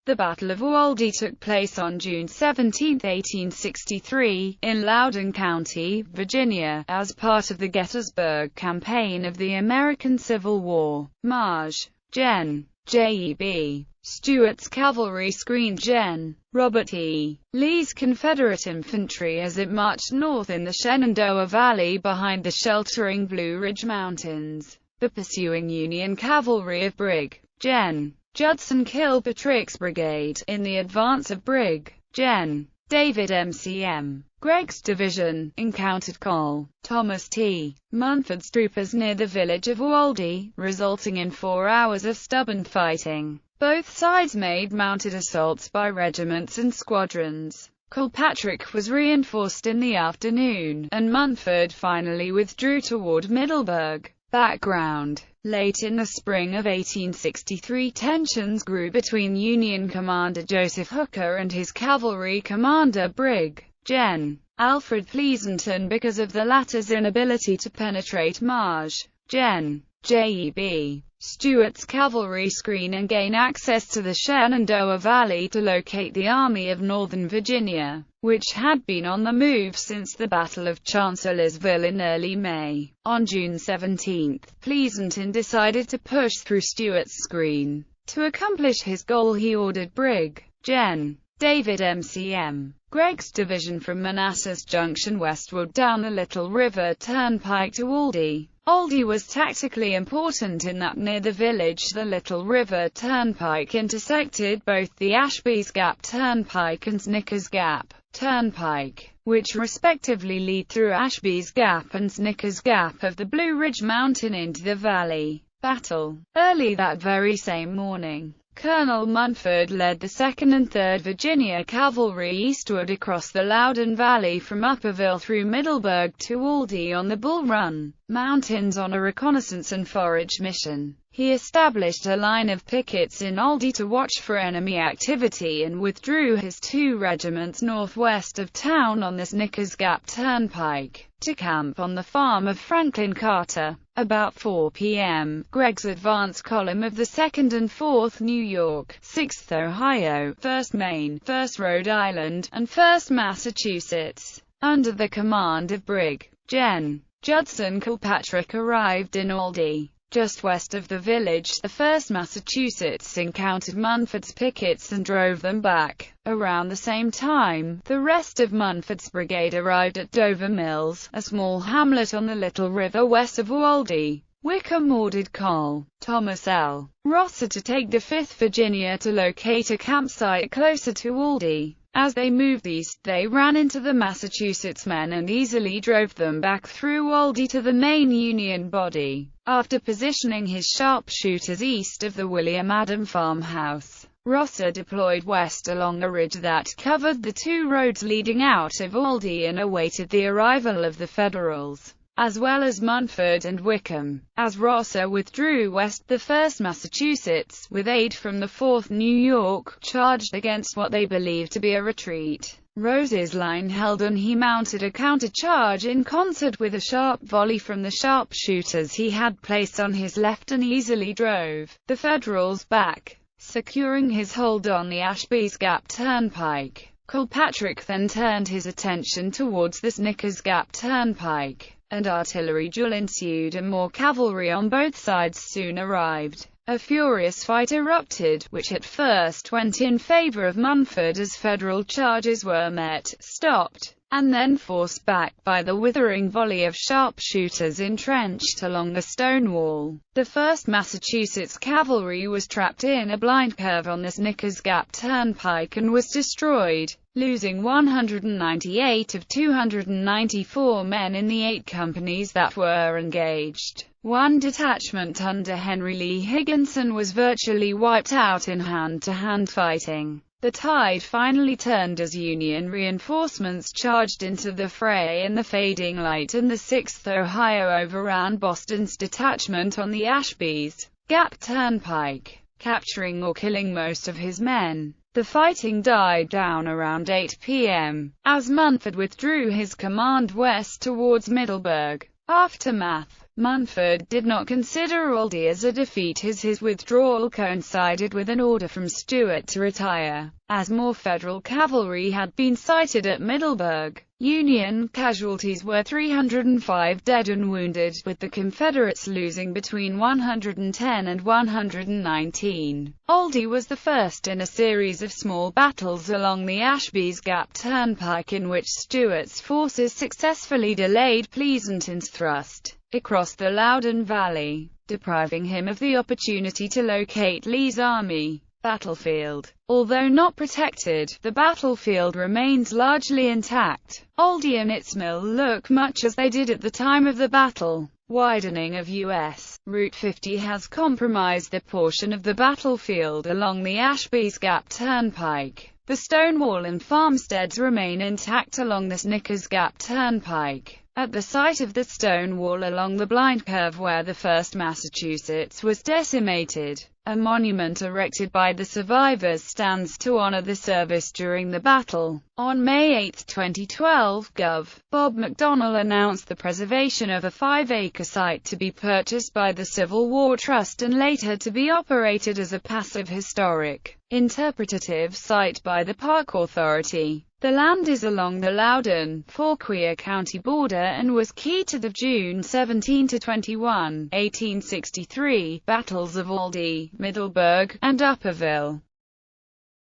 The Battle of Aldie took place on June 17, 1863, in Loudoun County, Virginia, as part of the Gettysburg Campaign of the American Civil War. Marge. Gen. J.E.B. Stuart's cavalry screened Gen. Robert E. Lee's Confederate infantry as it marched north in the Shenandoah Valley behind the sheltering Blue Ridge Mountains. The pursuing Union cavalry of Brig. Gen. Judson Kilpatrick's brigade, in the advance of Brig. Gen. David M.C.M. Gregg's division, encountered Col. Thomas T. Munford's troopers near the village of Aldie, resulting in 4 hours of stubborn fighting. Both sides made mounted assaults by regiments and squadrons. Kilpatrick was reinforced in the afternoon, and Munford finally withdrew toward Middleburg. Background. Late in the spring of 1863, tensions grew between Union Commander Joseph Hooker and his cavalry commander Brig. Gen. Alfred Pleasonton because of the latter's inability to penetrate Marge. Gen. J.E.B. Stuart's cavalry screen and gain access to the Shenandoah Valley to locate the Army of Northern Virginia, which had been on the move since the Battle of Chancellorsville in early May. On June 17, Pleasonton decided to push through Stuart's screen. To accomplish his goal, he ordered Brig. Gen. David M.C.M. Gregg's division from Manassas Junction westward down the Little River Turnpike to Aldie. Aldie was tactically important in that near the village the Little River Turnpike intersected both the Ashby's Gap Turnpike and Snickers Gap Turnpike, which respectively lead through Ashby's Gap and Snickers Gap of the Blue Ridge Mountain into the valley. Battle. Early that very same morning, Colonel Munford led the 2nd and 3rd Virginia Cavalry eastward across the Loudoun Valley from Upperville through Middleburg to Aldie on the Bull Run Mountains on a reconnaissance and forage mission. He established a line of pickets in Aldie to watch for enemy activity and withdrew his 2 regiments northwest of town on the Snickers Gap Turnpike, to camp on the farm of Franklin Carter. About 4 p.m., Gregg's advance column of the 2nd and 4th New York, 6th Ohio, 1st Maine, 1st Rhode Island, and 1st Massachusetts, under the command of Brig. Gen. Judson Kilpatrick arrived in Aldie. Just west of the village, the 1st Massachusetts encountered Munford's pickets and drove them back. Around the same time, the rest of Munford's brigade arrived at Dover Mills, a small hamlet on the Little River west of Aldie. Wickham ordered Col. Thomas L. Rosser to take the 5th Virginia to locate a campsite closer to Aldie. As they moved east, they ran into the Massachusetts men and easily drove them back through Aldie to the main Union body. After positioning his sharpshooters east of the William Adam farmhouse, Rosser deployed west along a ridge that covered the 2 roads leading out of Aldie and awaited the arrival of the Federals, as well as Munford and Wickham. As Rosser withdrew west, the 1st Massachusetts, with aid from the 4th New York, charged against what they believed to be a retreat. Rose's line held and he mounted a countercharge in concert with a sharp volley from the sharpshooters he had placed on his left and easily drove the Federals back, securing his hold on the Ashby's Gap Turnpike. Kilpatrick then turned his attention towards the Snickers Gap Turnpike. and artillery duel ensued and more cavalry on both sides soon arrived. A furious fight erupted, which at first went in favor of Munford as Federal charges were met, stopped, and then forced back by the withering volley of sharpshooters entrenched along the stone wall. The 1st Massachusetts Cavalry was trapped in a blind curve on the Snickers Gap Turnpike and was destroyed, losing 198 of 294 men in the 8 companies that were engaged. One detachment under Henry Lee Higginson was virtually wiped out in hand-to-hand fighting. The tide finally turned as Union reinforcements charged into the fray in the fading light, and the 6th Ohio overran Boston's detachment on the Ashby's Gap Turnpike, capturing or killing most of his men. The fighting died down around 8 p.m., as Munford withdrew his command west towards Middleburg. Aftermath. Munford did not consider Aldie as a defeat as his withdrawal coincided with an order from Stuart to retire, as more Federal cavalry had been sighted at Middleburg. Union casualties were 305 dead and wounded, with the Confederates losing between 110 and 119. Aldie was the first in a series of small battles along the Ashby's Gap Turnpike in which Stuart's forces successfully delayed Pleasanton's thrust across the Loudoun Valley, depriving him of the opportunity to locate Lee's army. Battlefield. Although not protected, the battlefield remains largely intact. Aldie and its mill look much as they did at the time of the battle. Widening of U.S. Route 50 has compromised the portion of the battlefield along the Ashby's Gap Turnpike. The stone wall and farmsteads remain intact along the Snickers Gap Turnpike. At the site of the stone wall along the blind curve where the 1st Massachusetts was decimated, a monument erected by the survivors stands to honor the service during the battle. On May 8, 2012, Gov. Bob McDonnell announced the preservation of a 5-acre site to be purchased by the Civil War Trust and later to be operated as a passive historic, interpretative site by the Park Authority. The land is along the Loudoun-Fauquier County border and was key to the June 17–21, 1863, battles of Aldie, Middleburg, and Upperville.